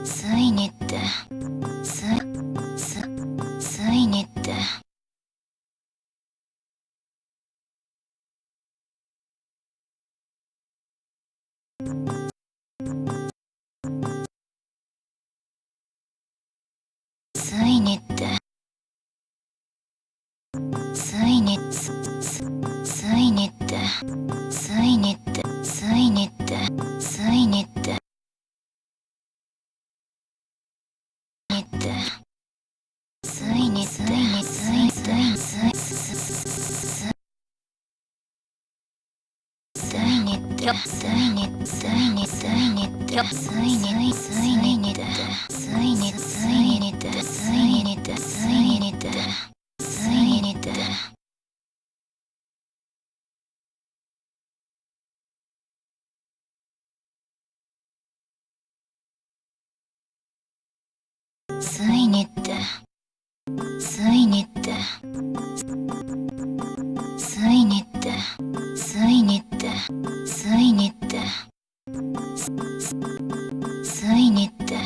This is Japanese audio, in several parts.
すいにってすいにってすいにってすいにすいにってすいにってすいにってすいにってにってすいにすいにすいすいすいすいにってすいにすいにすいにってすいにすいにってすいにすいにってすいにってすいにってすいにってすいにってすいにってすいにってすいにってすいにってすいにって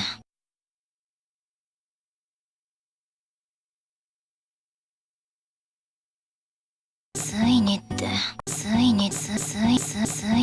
すいにってすいにすいすい